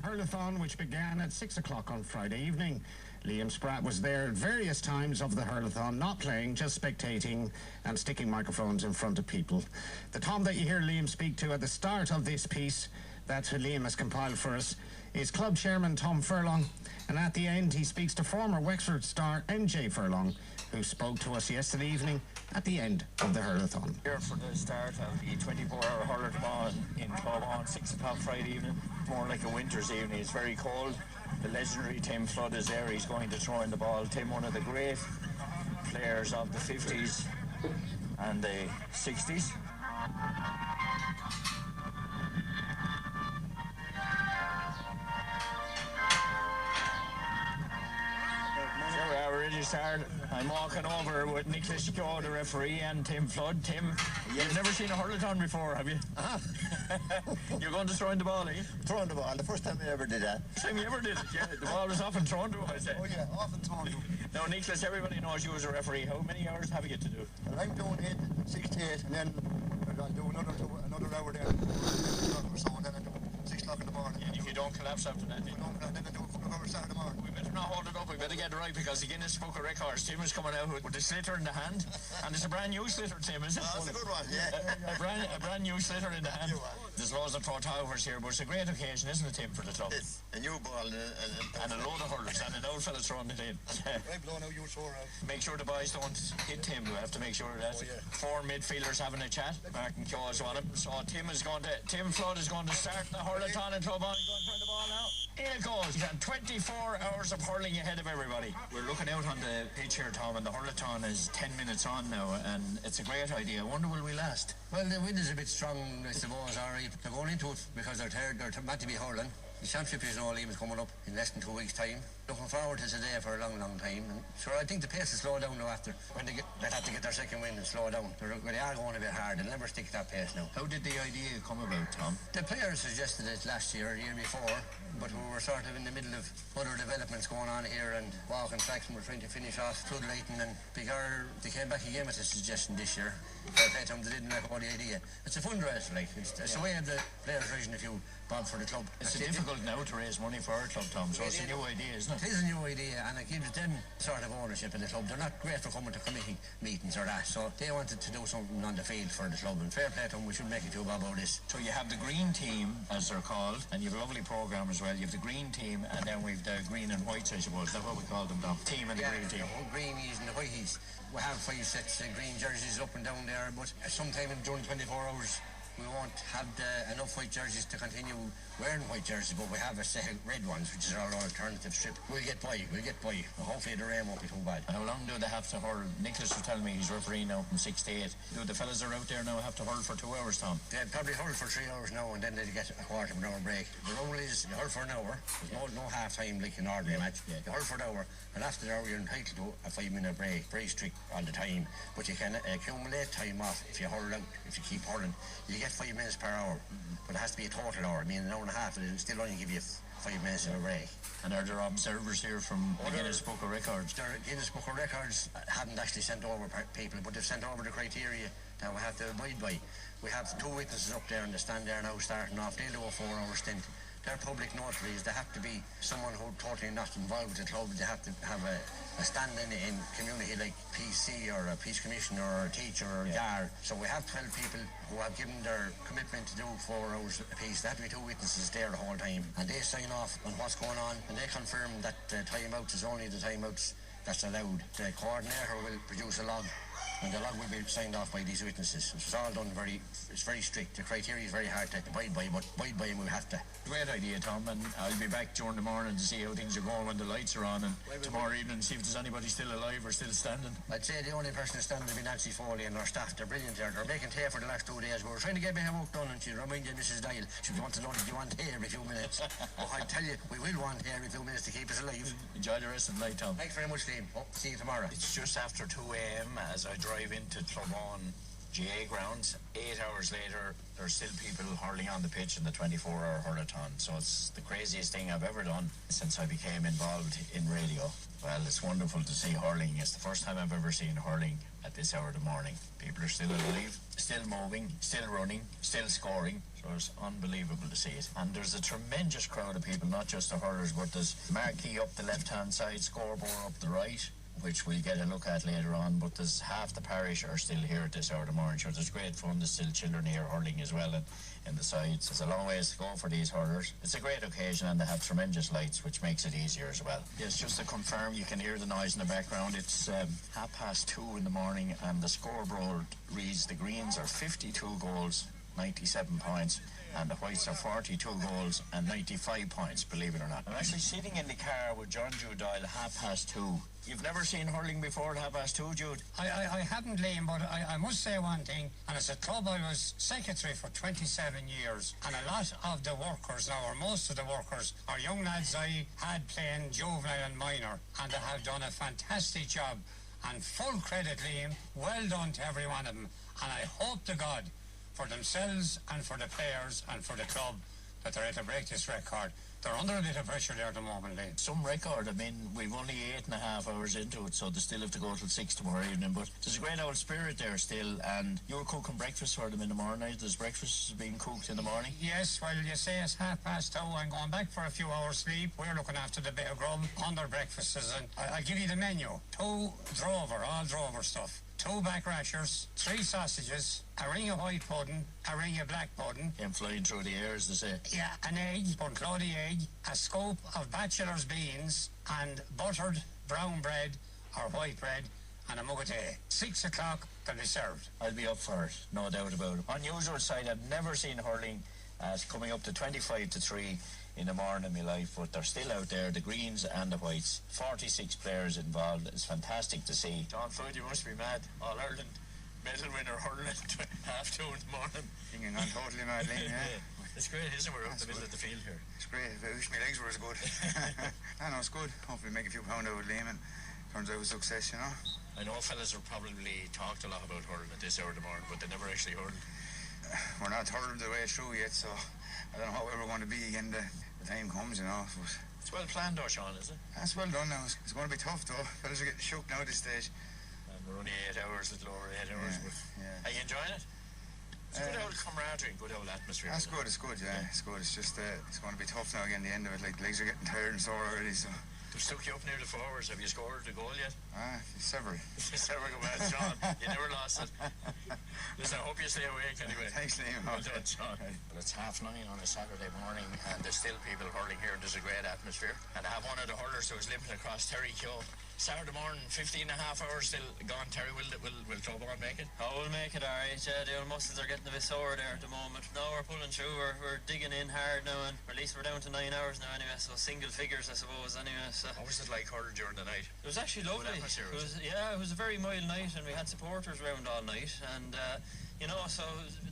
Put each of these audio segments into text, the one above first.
Hurlathon, which began at 6 o'clock on Friday evening. Liam Spratt was there at various times of the Hurlathon, not playing, just spectating and sticking microphones in front of people. The Tom that you hear Liam speak to at the start of this piece that Liam has compiled for us is club chairman Tom Furlong, and at the end he speaks to former Wexford star MJ Furlong, who spoke to us yesterday evening at the end of the Hurlathon. Here for the start of the 24-hour Hurlathon in Cloughbawn, 6 o'clock Friday evening. More like a winter's evening. It's very cold. The legendary Tim Flood is there. He's going to throw in the ball. Tim, one of the great players of the 50s and the 60s. Started. I'm walking over with Nicholas Shaw, the referee, and Tim Flood. Tim, you've never seen a Hurlathon before, have you? You're going to throw in the ball, eh? Throwing the ball, the first time I ever did that. First time you ever did it, yeah. The ball was often thrown to him, I say. Oh yeah, often thrown to him. Now, Nicholas, everybody knows you as a referee. How many hours have you get to do? Well, I'm doing 6 to 8, and then I'll do another hour there, 6 o'clock or so, and then I'm doing 6 o'clock in the morning. And if you don't collapse after that, then I do a couple of hours Saturday morning. We better not hold it up, we better get it right, because the Guinness World Record, Tim is coming out with the slitter in the hand, and it's a brand new slitter, Tim, is it? Oh, it's a good one, yeah. a brand new slitter in the hand. There's loads of photographers here, but it's a great occasion, isn't it, Tim, for the club? It's a new ball and a load of hurlers, and an old fella throwing it in. I'm blowing out your throw out. Make sure the boys don't hit Tim. We have to make sure that 4 midfielders having a chat. Martin Keogh is on him. So Tim Flood is going to start the Hurlathon in Cloughbawn. He's going to turn the ball now. In it goes. He's had 24 hours of hurling ahead of everybody. We're looking out on the pitch here, Tom, and the Hurlathon is 10 minutes on now, and it's a great idea. I wonder will we last? Well, the wind is a bit strong, I suppose, alright. They're going into it because they're tired, they're meant to be hurling. The championship is all even coming up in less than 2 weeks' time. Looking forward to today for a long, long time. And sure, I think the pace will slow down now after when they have to get their second win and slow down. They are going a bit hard. They'll never stick to that pace now. How did the idea come about, Tom? The players suggested it last year, the year before, but we were sort of in the middle of other developments going on here and walking tracks, and we're trying to finish off floodlighting, and bigger they came back again with a suggestion this year. Fair play to them, they didn't like all the idea. It's a fundraiser, like it's a way of the players raising a few bob for the club. It's difficult now to raise money for our club, Tom, so it's a new idea, isn't it? It is a new idea, and it gives them sort of ownership in the club. They're not great for coming to committee meetings or that, so they wanted to do something on the field for the club, and fair play to them, we should make a few bob out of this. So you have the green team, as they're called, and you have a lovely programme as well. You have the green team, and then we've the green and whites, I suppose. That's what we call them, Tom. Team and the green team. The greenies and the whiteys. We have 5 sets of green jerseys up and down there, but sometime during 24 hours we won't have enough white jerseys to continue wearing white jerseys, but we have a set of red ones, which is our alternative strip. We'll get by. Hopefully the rain won't be too bad. And how long do they have to hurl? Nicholas was telling me he's refereeing now from 6 to 8. Do the fellas that are out there now have to hurl for 2 hours, Tom? They'll probably hurl for 3 hours now, and then they'll get a quarter of an hour break. The rule is you hurl for an hour. There's no half time like an ordinary match. You hurl for an hour, and after the hour you're entitled to a 5-minute break. Very strict all the time, but you can accumulate time off if you hurl out. If you keep hurling, you get 5 minutes per hour, but it has to be a total hour. I mean, an hour and a half, it'll still only give you 5 minutes of a break. And are there observers here from the Guinness Book of Records? The Guinness Book of Records haven't actually sent over people, but they've sent over the criteria that we have to abide by. We have 2 witnesses up there in the stand there now starting off. They'll do a 4-hour stint. They're public notaries. They have to be someone who totally not involved with the club. They have to have a stand in community like PC or a Peace Commission or a teacher or a GAR. So we have 12 people who have given their commitment to do 4 hours a piece. There have to be 2 witnesses there the whole time, and they sign off on what's going on, and they confirm that the timeouts is only the timeouts that's allowed. The coordinator will produce a log, and the log will be signed off by these witnesses. It's all done it's very strict. The criteria is very hard to abide by, but abide by them we have to. Great idea, Tom, and I'll be back during the morning to see how things are going when the lights are on, and tomorrow evening see if there's anybody still alive or still standing. I'd say the only person standing will be Nancy Foley and our staff. They're brilliant there. They're making tea for the last 2 days. We were trying to get a bit of work done, and she reminded Mrs. Dial, she wants to know that you want tea every few minutes. But I tell you, we will want tea every few minutes to keep us alive. Enjoy the rest of the night, Tom. Thanks very much, Liam. See you tomorrow. It's just after 2 a.m. as I drive into Cloughbawn GAA grounds. 8 hours later, there's still people hurling on the pitch in the 24-hour hurlathon. So it's the craziest thing I've ever done since I became involved in radio. Well, it's wonderful to see hurling. It's the first time I've ever seen hurling at this hour of the morning. People are still alive, still moving, still running, still scoring. So it's unbelievable to see it. And there's a tremendous crowd of people, not just the hurlers, but there's marquee up the left-hand side, scoreboard up the right, which we'll get a look at later on, but there's half the parish are still here at this hour of the morning. Sure, there's great fun. There's still children here hurling as well, and in the sides. It's a long ways to go for these hurlers. It's a great occasion, and they have tremendous lights, which makes it easier as well. Yes, just to confirm, you can hear the noise in the background. It's 2:30 in the morning, and the scoreboard reads the Greens are 52 goals, 97 points, and the Whites are 42 goals and 95 points, believe it or not. I'm actually sitting in the car with John Jude Doyle at 2:30. You've never seen hurling before at 2:30, Jude? I haven't, Liam, but I must say one thing, and as a club I was secretary for 27 years, and a lot of the workers now, or most of the workers, are young lads I had playing juvenile and minor, and they have done a fantastic job, and full credit, Liam, well done to every one of them, and I hope to God, for themselves and for the players and for the club, that they're able to break this record. They're under a bit of pressure there at the moment, Liam. Some record. I mean, we've only 8.5 hours into it, so they still have to go till 6 tomorrow evening. But there's a great old spirit there still, and you were cooking breakfast for them in the morning. There's breakfast being cooked in the morning? Yes, well, you say it's 2:30. I'm going back for a few hours sleep. We're looking after the bit of grub on their breakfasts, and I'll give you the menu. 2 drover, all drover stuff. 2 back rashers, 3 sausages, a ring of white pudding, a ring of black pudding. And flying through the air, as they say. Yeah, an egg, Bunclody egg, a scoop of bachelor's beans, and buttered brown bread or white bread, and a mug of tea. 6 o'clock, they'll be served. I'll be up for it, no doubt about it. Unusual side, I've never seen hurling coming up to 25 to 3 in the morning in my life, but they're still out there, the Greens and the Whites. 46 players involved. It's fantastic to see. John Floyd, you must be mad. All Ireland medal winner hurling at 2:30 in the morning. Thinking I'm totally mad, Liam, yeah. It's great, isn't it? We're up in the middle of the field here. It's great. I wish my legs were as good. I know, it's good. Hopefully make a few pound out of Liam, and turns out a success, you know. I know fellas have probably talked a lot about hurling at this hour of the morning, but they never actually hurled. We're not hurled the way through yet, so I don't know how we're going to be again the time comes, you know. But it's well planned though, Sean, is it? That's well done now. It's going to be tough though. Fellas are getting shook now at this stage. And we're only 8 hours, a little over 8 hours. Yeah, but yeah. Are you enjoying it? It's a good old camaraderie, good old atmosphere. That's good, it's good, yeah. It's good. It's just, it's going to be tough now again, the end of it. Like, legs are getting tired and sore already, so. They've stuck you up near the forwards. Have you scored the goal yet? Several. Several, well, Sean, you never lost it. Listen, I hope you stay awake anyway. Thanks, Liam. Well done, Sean. Well, it's 9:30 on a Saturday morning, and there's still people hurling here. There's a great atmosphere. And I have one of the hurlers who was living across Terry Keogh. Saturday morning, 15.5 hours still gone. Terry, will Cloughbawn make it? Oh, we'll make it alright. Yeah, the old muscles are getting a bit sore there at the moment. No, we're pulling through. We're digging in hard now, and at least we're down to 9 hours now anyway. So single figures, I suppose. Anyway, so. What was it like hurling during the night? It was actually lovely. It was a very mild night, and we had supporters around all night, and. You know, so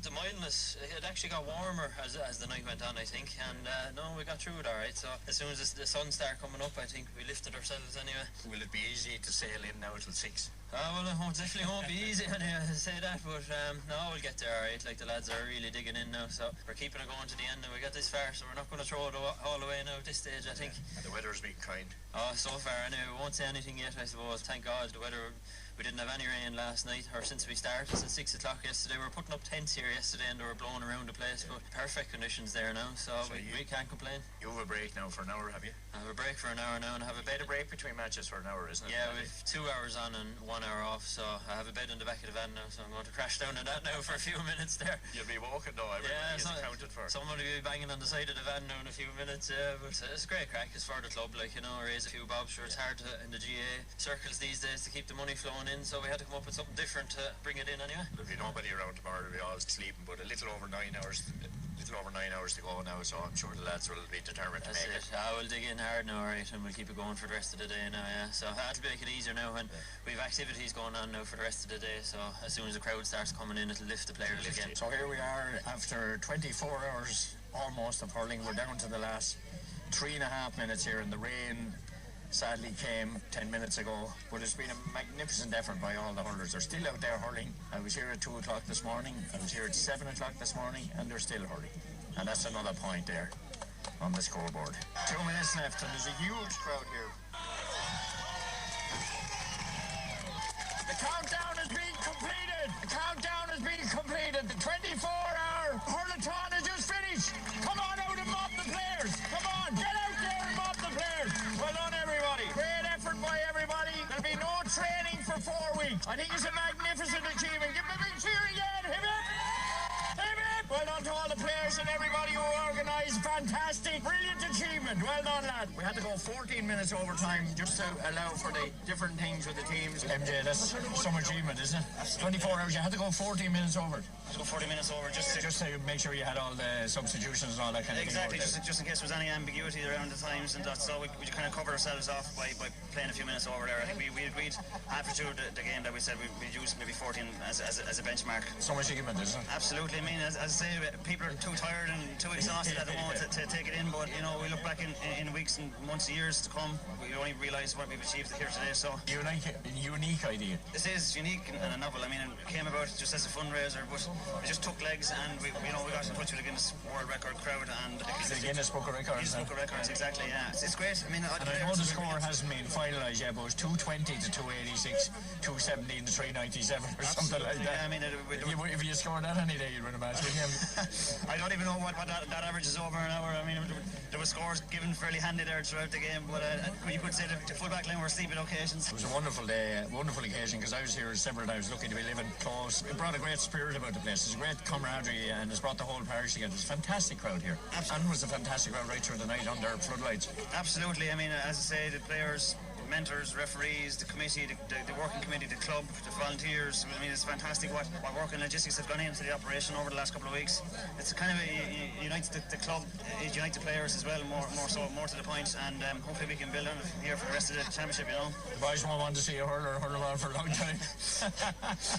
the mildness, it actually got warmer as the night went on, I think, and no, we got through it all right. So as soon as the sun started coming up, I think we lifted ourselves anyway. Will it be easy to sail in now till 6? Well, it definitely won't be easy anyway to say that, but no, we'll get there all right. Like, the lads are really digging in now, so we're keeping it going to the end, and we got this far, so we're not going to throw it all away now at this stage, I think. And the weather's been kind. Oh, so far anyway, we won't say anything yet, I suppose. Thank God the weather. We didn't have any rain last night, or since we started, since 6 o'clock yesterday. We were putting up tents here yesterday, and they were blowing around the place, but perfect conditions there now, so we can't complain. You have a break now for an hour, have you? I have a break for an hour now, and I have a bed. A break between matches for an hour, isn't it? Yeah, we've 2 hours on and 1 hour off, so I have a bed in the back of the van now, so I'm going to crash down in that now for a few minutes there. You'll be walking though, everybody is accounted for. Someone will be banging on the side of the van now in a few minutes, but it's great crack. It's for the club, like, you know, raise a few bobs. Sure, it's hard in the GAA circles these days to keep the money flowing in, so we had to come up with something different to bring it in anyway. There'll be nobody around tomorrow, they'll be all sleeping, but a little over 9 hours to go now, so I'm sure the lads will be determined to make it. We'll dig in hard now, alright, and we'll keep it going for the rest of the day now, yeah. So that'll make it easier now, and we've activities going on now for the rest of the day, so as soon as the crowd starts coming in, it'll lift the players again. So here we are after 24 hours almost of hurling. We're down to the last 3.5 minutes here in the rain. sadly came 10 minutes ago, but it's been a magnificent effort by all the hurlers. They're still out there hurling. I was here at 2 o'clock this morning, I was here at 7 o'clock this morning, and they're still hurling. And that's another point there on the scoreboard. 2 minutes left, and there's a huge crowd here. The countdown has been completed! The countdown has been completed! The 24-hour Hurlathon has just finished! Come on out and mob the players! Come on, get out there and mob the players! Well done, everybody! Great effort by everybody! There'll be no training for 4 weeks. I think it's a magnificent achievement. Give them a big cheer again! Hip hip! Hip hip! Well done to all the players and everybody who organised. Fantastic, brilliant achievement. Well done, lad. We had to go 14 minutes overtime just to allow for the different things with the teams. MJ, that's some achievement, isn't it? 24 hours. You had to go 14 minutes over. Let's go 40 minutes over just to make sure you had all the substitutions and all that kind of thing. Exactly, just in case there was any ambiguity around the times and that. So we kind of covered ourselves off by playing a few minutes over there. I think we agreed halfway through the game that we said we'd use maybe 14 as a benchmark. So much achievement, isn't it? Absolutely. I mean, as I say, people are too tired and too exhausted at the moment to take it in, but you know, we look back in weeks and months and years to come, we only realise what we've achieved here today. So unique idea. This is unique and novel. I mean, it came about just as a fundraiser, but it just took legs, and we got in touch with the Guinness World Record crowd and the Guinness Book of Records. Guinness Book of Records, exactly. Yeah, it's great. I mean, I know the score hasn't been finalised yet, but it was 220 to 286, 217 to 397 or something like that. Yeah, I mean, if you scored that any day, you'd win a match. I don't even know what that average is over an hour. I mean, there were scores given fairly handy there throughout the game, but you could say the full back line were sleeping occasions. It was a wonderful day, wonderful occasion, because I was here several times, lucky to be living close. It brought a great spirit about the place. It's a great camaraderie, and it's brought the whole parish together. It's a fantastic crowd here. Absolutely. And it was a fantastic crowd right through the night under floodlights. Absolutely. I mean, as I say, the players, mentors, referees, the committee, the working committee, the club, the volunteers. I mean, it's fantastic what work and logistics have gone into the operation over the last couple of weeks. It's kind of unites the club, it unites the players as well, more to the point, and hopefully we can build on it here for the rest of the championship, you know. The boys won't want to see a hurler on for a long time.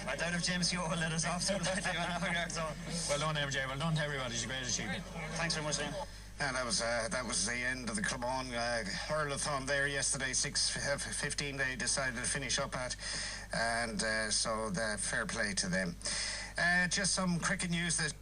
I doubt if James Keogh will let us off so well done, MJ. Well done to everybody. It's a great achievement. Thanks very much, Liam. And that was the end of the Cloughbawn Hurlathon there yesterday. 6:15 they decided to finish up at, and so fair play to them. Just some cricket news that